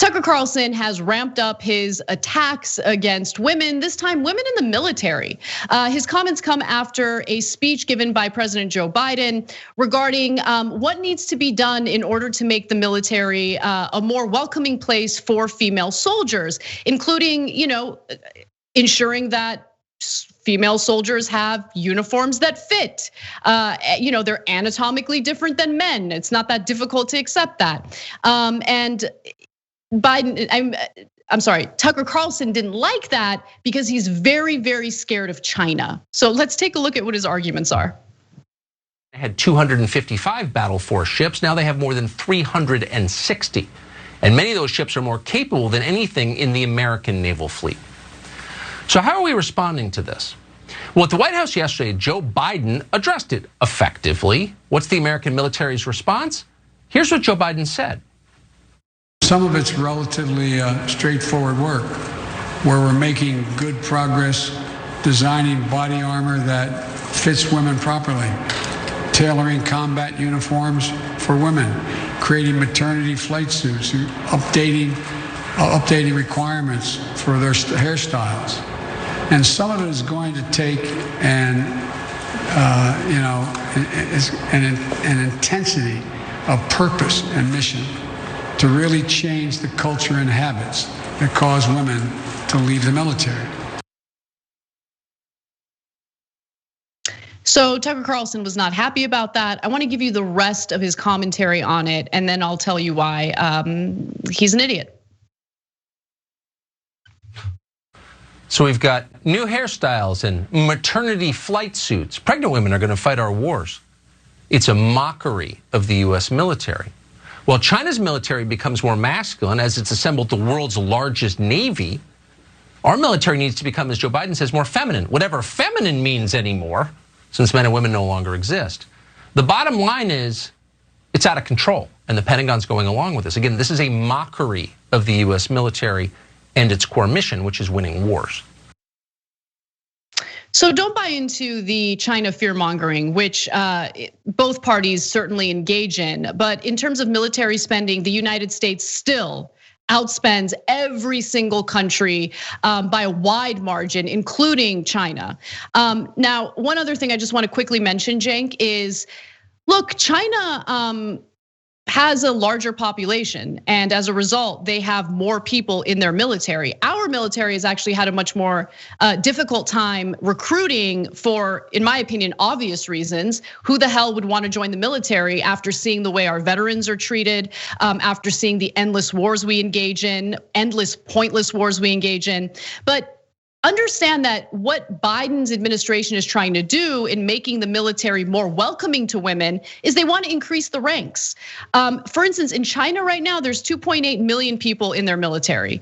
Tucker Carlson has ramped up his attacks against women, this time women in the military. His comments come after a speech given by President Joe Biden regarding what needs to be done in order to make the military a more welcoming place for female soldiers, including, ensuring that female soldiers have uniforms that fit. They're anatomically different than men. It's not that difficult to accept that. And Tucker Carlson didn't like that because he's very, very scared of China. So let's take a look at what his arguments are. They had 255 battle force ships. Now they have more than 360. And many of those ships are more capable than anything in the American naval fleet. So how are we responding to this? Well, at the White House yesterday, Joe Biden addressed it effectively. What's the American military's response? Here's what Joe Biden said. Some of it's relatively straightforward work, where we're making good progress designing body armor that fits women properly, tailoring combat uniforms for women, creating maternity flight suits, updating requirements for their hairstyles. And some of it is going to take an intensity of purpose and mission to really change the culture and habits that cause women to leave the military. So Tucker Carlson was not happy about that. I want to give you the rest of his commentary on it, and then I'll tell you why he's an idiot. So we've got new hairstyles and maternity flight suits. Pregnant women are going to fight our wars. It's a mockery of the US military. While China's military becomes more masculine as it's assembled the world's largest navy, our military needs to become, as Joe Biden says, more feminine, whatever feminine means anymore, since men and women no longer exist. The bottom line is it's out of control, and the Pentagon's going along with this. Again, this is a mockery of the US military and its core mission, which is winning wars. So don't buy into the China fear-mongering, which both parties certainly engage in. But in terms of military spending, the United States still outspends every single country by a wide margin, including China. Now, one other thing I just want to quickly mention, Cenk, is look, China has a larger population, and as a result, they have more people in their military. Our military has actually had a much more difficult time recruiting for, in my opinion, obvious reasons. Who the hell would want to join the military after seeing the way our veterans are treated, after seeing the endless wars we engage in, endless pointless wars we engage in? But understand that what Biden's administration is trying to do in making the military more welcoming to women is they want to increase the ranks. For instance, in China right now, there's 2.8 million people in their military.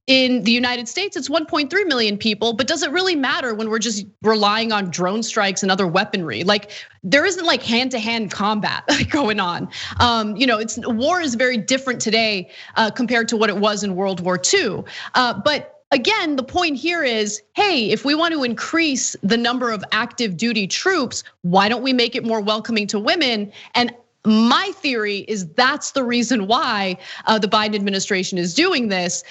In the United States, it's 1.3 million people, but does it really matter when we're just relying on drone strikes and other weaponry? Like, there isn't like hand-to-hand combat going on. War is very different today compared to what it was in World War II. But again, the point here is, hey, if we want to increase the number of active duty troops, why don't we make it more welcoming to women? And my theory is that's the reason why the Biden administration is doing this.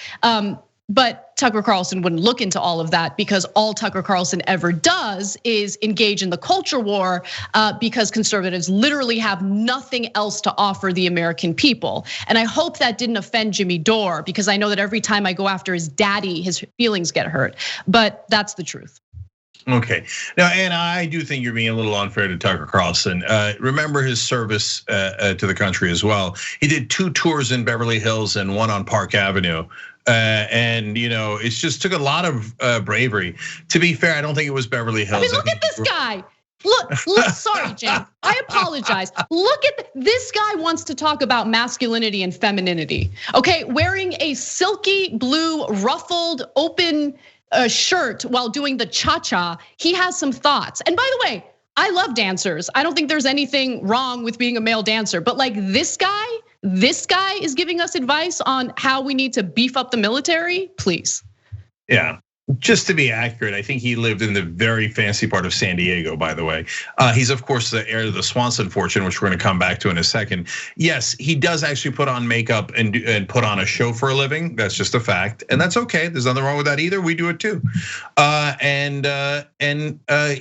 But Tucker Carlson wouldn't look into all of that because all Tucker Carlson ever does is engage in the culture war because conservatives literally have nothing else to offer the American people. And I hope that didn't offend Jimmy Dore, because I know that every time I go after his daddy, his feelings get hurt. But that's the truth. Okay, now, and I do think you're being a little unfair to Tucker Carlson. Remember his service to the country as well. He did 2 tours in Beverly Hills and 1 on Park Avenue. And it just took a lot of bravery. To be fair, I don't think it was Beverly Hills. I mean, look at this guy. Look, sorry, Jen, I apologize. Look at this guy wants to talk about masculinity and femininity. Okay, wearing a silky blue ruffled open shirt while doing the cha-cha, he has some thoughts. And by the way, I love dancers. I don't think there's anything wrong with being a male dancer, but like this guy is giving us advice on how we need to beef up the military, please. Yeah. Just to be accurate, I think he lived in the very fancy part of San Diego, by the way. He's of course the heir to the Swanson fortune, which we're gonna come back to in a second. Yes, he does actually put on makeup and put on a show for a living. That's just a fact, and that's okay. There's nothing wrong with that either. We do it too. And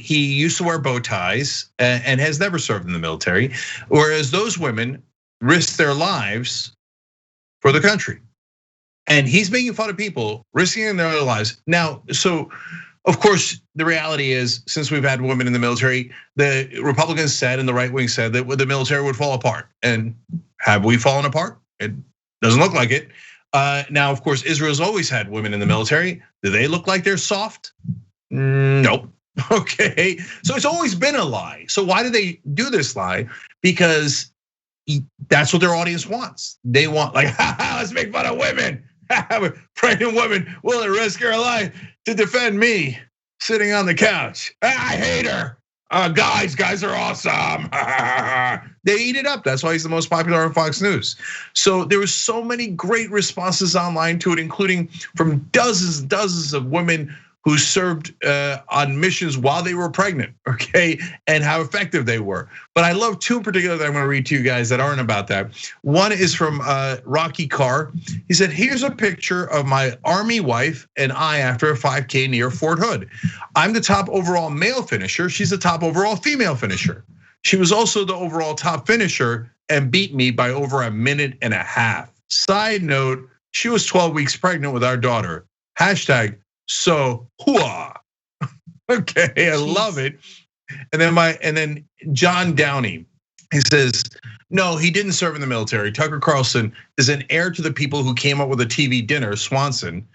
he used to wear bow ties and has never served in the military, whereas those women risk their lives for the country. And he's making fun of people risking their lives. Now, so of course, the reality is, since we've had women in the military, the Republicans said and the right wing said that the military would fall apart. And have we fallen apart? It doesn't look like it. Now, of course, Israel's always had women in the military. Do they look like they're soft? Nope. Okay, so it's always been a lie. So why do they do this lie? Because that's what their audience wants. They want, like, let's make fun of women. Pregnant women willing to risk her life to defend me sitting on the couch. I hate her. Guys are awesome. They eat it up. That's why he's the most popular on Fox News. So there were so many great responses online to it, including from dozens of women who served on missions while they were pregnant, okay, and how effective they were. But I love two in particular that I'm gonna read to you guys that aren't about that. One is from Rocky Carr. He said, here's a picture of my Army wife and I after a 5K near Fort Hood. I'm the top overall male finisher. She's the top overall female finisher. She was also the overall top finisher and beat me by over a minute and a half. Side note, she was 12 weeks pregnant with our daughter. Hashtag so hooah. Okay, I love it. And then John Downey, he says, no, he didn't serve in the military. Tucker Carlson is an heir to the people who came up with a TV dinner, Swanson.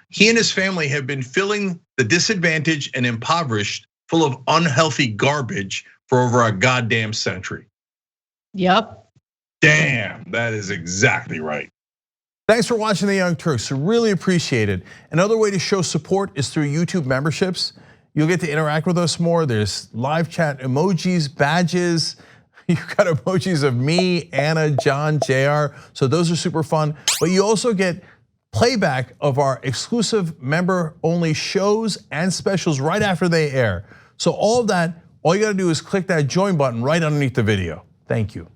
He and his family have been filling the disadvantaged and impoverished full of unhealthy garbage for over a goddamn century. Yep. Damn, that is exactly right. Thanks for watching The Young Turks, really appreciate it. Another way to show support is through YouTube memberships. You'll get to interact with us more. There's live chat emojis, badges. You've got emojis of me, Anna, John, JR. So those are super fun. But you also get playback of our exclusive member-only shows and specials right after they air. So all of that, all you gotta do is click that join button right underneath the video. Thank you.